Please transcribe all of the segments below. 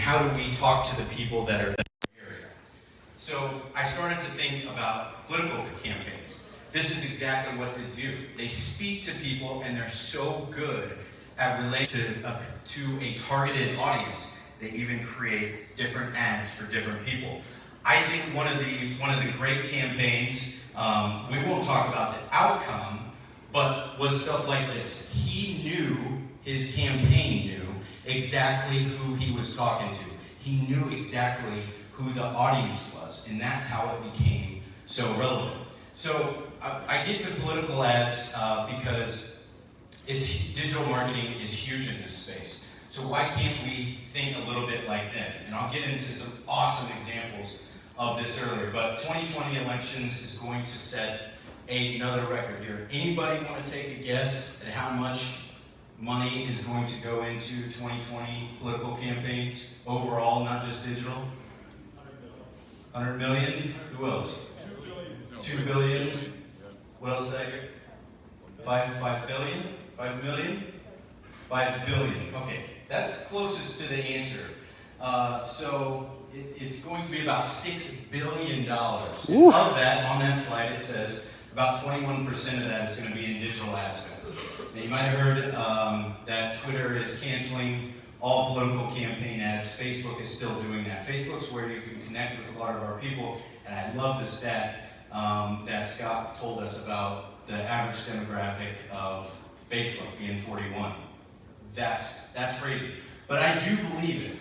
how do we talk to the people that are in the area? So I started to think about political campaigns. This is exactly what they do. They speak to people, and they're so good at relating to a targeted audience. They even create different ads for different people. I think one of the great campaigns, we won't talk about the outcome, but was stuff like this. He knew, his campaign knew exactly who he was talking to. He knew exactly who the audience was, and that's how it became so relevant. So I get to political ads because digital marketing is huge in this space. So why can't we think a little bit like them? And I'll get into some awesome examples of this earlier, but 2020 elections is going to set another record here. Anybody want to take a guess at how much money is going to go into 2020 political campaigns overall, not just digital? 100 million? Who else? 2 billion? What else did I hear? 5 billion? 5 million? 5 billion. Okay, that's closest to the answer. So it's going to be about $6 billion. Oof. Of that, on that slide, it says about 21% of that is going to be in digital ad spend. Now, you might have heard that Twitter is canceling all political campaign ads. Facebook is still doing that. Facebook's where you can connect with a lot of our people, and I love the stat that Scott told us about the average demographic of Facebook being 41. That's crazy. But I do believe it.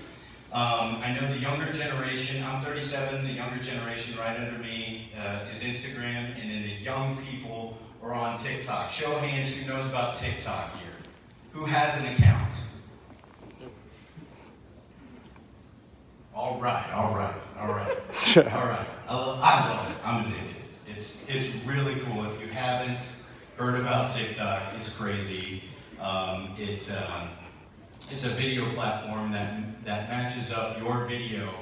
I know the younger generation, I'm 37, the younger generation right under me is Instagram, and then the young people are on TikTok. Show of hands who knows about TikTok here. Who has an account? All right. All right. I love it. I'm addicted. It's really cool. If you haven't heard about TikTok, it's crazy. It's a video platform that matches up your video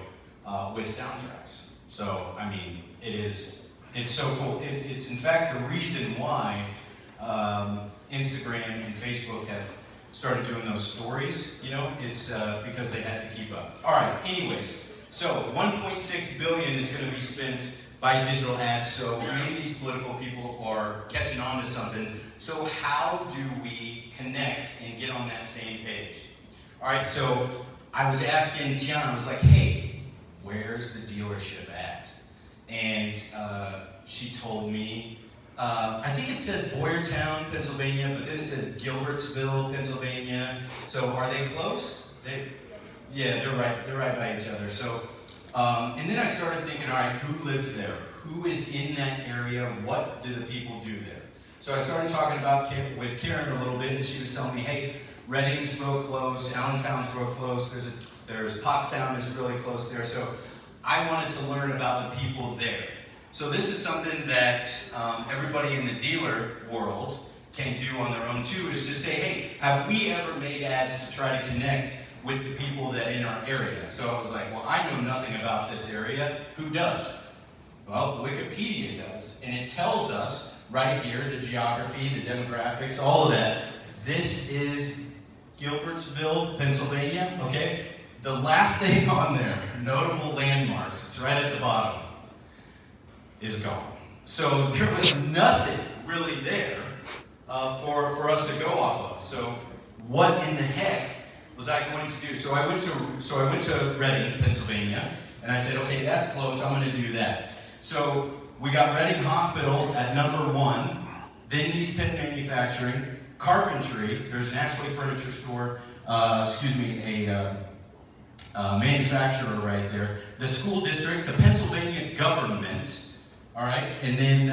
with soundtracks. So, I mean, it's so cool. It's in fact the reason why Instagram and Facebook have started doing those stories. You know, it's because they had to keep up. All right. Anyways, so 1.6 billion is going to be spent by digital ads. So maybe these political people are catching on to something. So how do we connect and get on that same page? All right, so I was asking Tiana, I was like, hey, where's the dealership at? And she told me, I think it says Boyertown, Pennsylvania, but then it says Gilbertsville, Pennsylvania. So are they close? Yeah, they're right by each other. So, and then I started thinking, all right, who lives there? Who is in that area? What do the people do there? So I started talking with Karen a little bit, and she was telling me, hey, Reading's real close, Allentown's real close, there's Pottstown is really close there. So I wanted to learn about the people there. So this is something that everybody in the dealer world can do on their own too, is just say, hey, have we ever made ads to try to connect with the people that in our area? So I was like, well, I know nothing about this area. Who does? Well, Wikipedia does. And it tells us right here, the geography, the demographics, all of that. This is Gilbertsville, Pennsylvania, okay? The last thing on there, notable landmarks, it's right at the bottom, is gone. So there was nothing really there for us to go off of. So what in the heck was I going to do? So I went to Reading, Pennsylvania, and I said, okay, that's close, I'm going to do that. So we got Reading Hospital at number 1, then East Penn Manufacturing, Carpentry, there's an Ashley Furniture Store, a manufacturer right there, the school district, the Pennsylvania government, all right, and then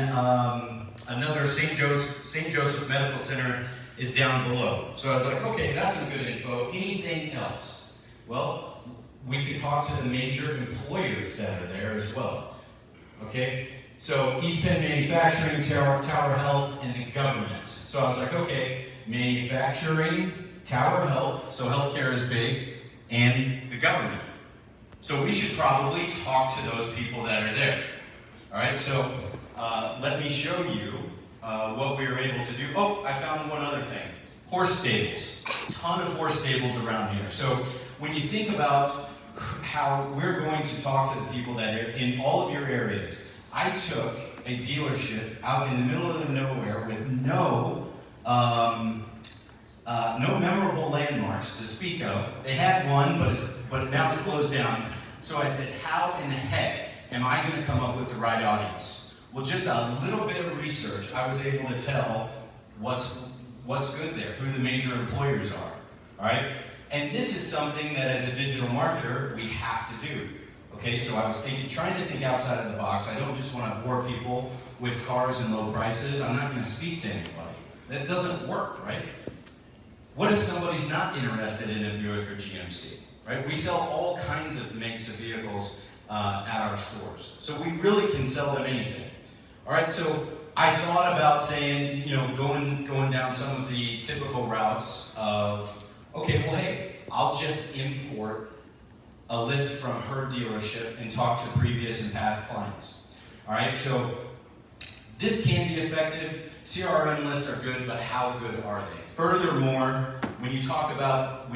another St. Joseph Medical Center is down below. So I was like, okay, that's some good info. Anything else? Well, we could talk to the major employers that are there as well, okay? So East Penn Manufacturing, Tower Health, and the government. So I was like, okay, manufacturing, Tower Health, so healthcare is big, and the government. So we should probably talk to those people that are there. All right, so let me show you what we were able to do. Oh, I found one other thing. Horse stables. A ton of horse stables around here. So when you think about how we're going to talk to the people that are in all of your areas. I took a dealership out in the middle of the nowhere with no memorable landmarks to speak of. They had one, but now it's closed down. So I said, how in the heck am I going to come up with the right audience? Well, just a little bit of research, I was able to tell what's good there, who the major employers are. All right? And this is something that as a digital marketer, we have to do. Okay, so I was trying to think outside of the box. I don't just want to bore people with cars and low prices. I'm not going to speak to anybody. That doesn't work, right? What if somebody's not interested in a Buick or GMC, right? We sell all kinds of makes of vehicles at our stores. So we really can sell them anything. All right, so I thought about saying, going down some of the typical routes of, okay, well, hey, I'll just import a list from her dealership and talk to previous and past clients. All right, so this can be effective. CRM lists are good, but how good are they? Furthermore, when you talk about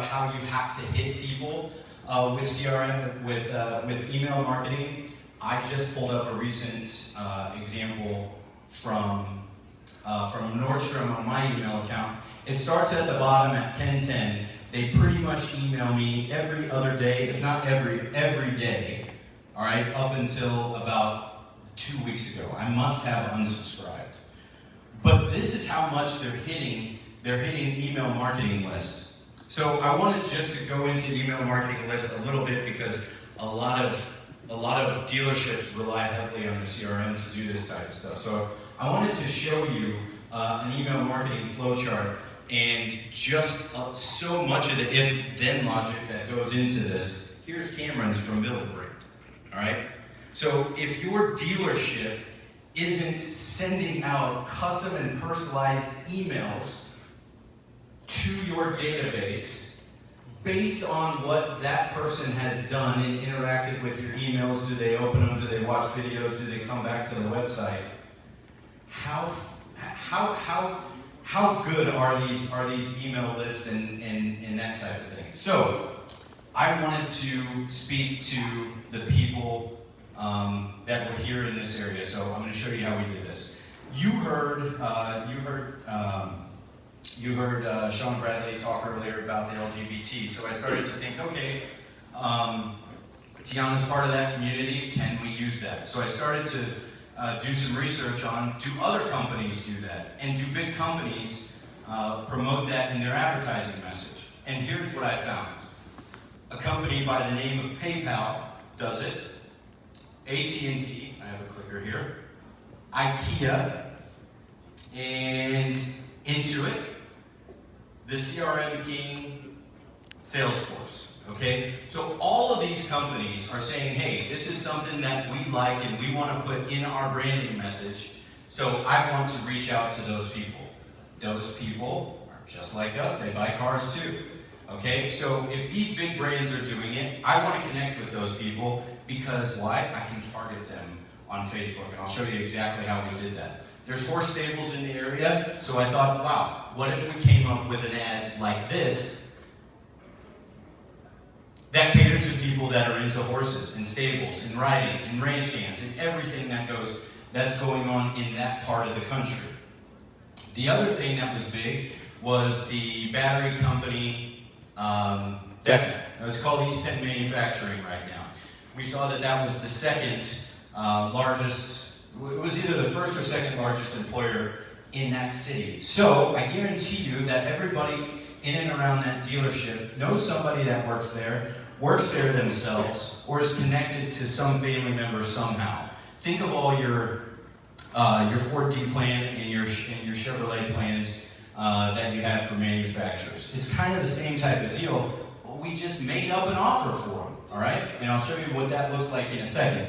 how you have to hit people with CRM, with email marketing, I just pulled up a recent example from Nordstrom on my email account. It starts at the bottom at 10:10. They pretty much email me every other day, if not every day, all right, up until about 2 weeks ago. I must have unsubscribed. But this is how much they're hitting email marketing lists. So I wanted just to go into email marketing lists a little bit because a lot of dealerships rely heavily on the CRM to do this type of stuff. So I wanted to show you an email marketing flowchart and just so much of the if-then logic that goes into this. Here's Cameron's from Billboard, all right? So if your dealership isn't sending out custom and personalized emails to your database based on what that person has done and interacted with your emails, do they open them, do they watch videos, do they come back to the website, how good are these email lists and that type of thing? So I wanted to speak to the people that were here in this area. So I'm going to show you how we do this. You heard Sean Bradley talk earlier about the LGBT. So I started to think, okay, Tiana's part of that community. Can we use that? So I started to do some research on, do other companies do that? And do big companies promote that in their advertising message? And here's what I found. A company by the name of PayPal does it. AT&T, I have a clicker here. IKEA, and Intuit, the CRM King, Salesforce, okay? So all of these companies are saying, hey, this is something that we like and we want to put in our branding message, so I want to reach out to those people. Those people are just like us, they buy cars too, okay? So if these big brands are doing it, I want to connect with those people because why? I can target them on Facebook, and I'll show you exactly how we did that. There's horse stables in the area, so I thought, wow, what if we came up with an ad like this that catered to people that are into horses and stables and riding and ranch hands and everything that's going on in that part of the country. The other thing that was big was the battery company, it's called East Penn Manufacturing right now. We saw that was the second largest, it was either the first or second largest employer in that city. So I guarantee you that everybody in and around that dealership knows somebody that works there themselves, or is connected to some family member somehow. Think of all your Ford D plan and your Chevrolet plans that you have for manufacturers. It's kind of the same type of deal, but we just made up an offer for them, all right? And I'll show you what that looks like in a second.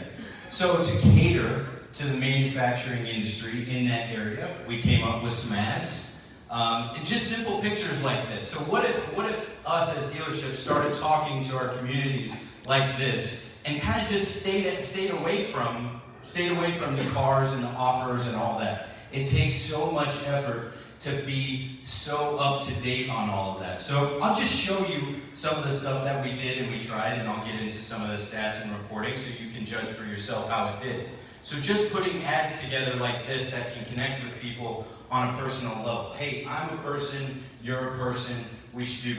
So to cater to the manufacturing industry in that area, we came up with some ads. And just simple pictures like this. So what if us as dealerships started talking to our communities like this and kind of just stayed away from the cars and the offers and all that? It takes so much effort to be so up to date on all of that. So I'll just show you some of the stuff that we did and we tried, and I'll get into some of the stats and reporting so you can judge for yourself how it did. So just putting ads together like this that can connect with people on a personal level. Hey, I'm a person, you're a person, we should do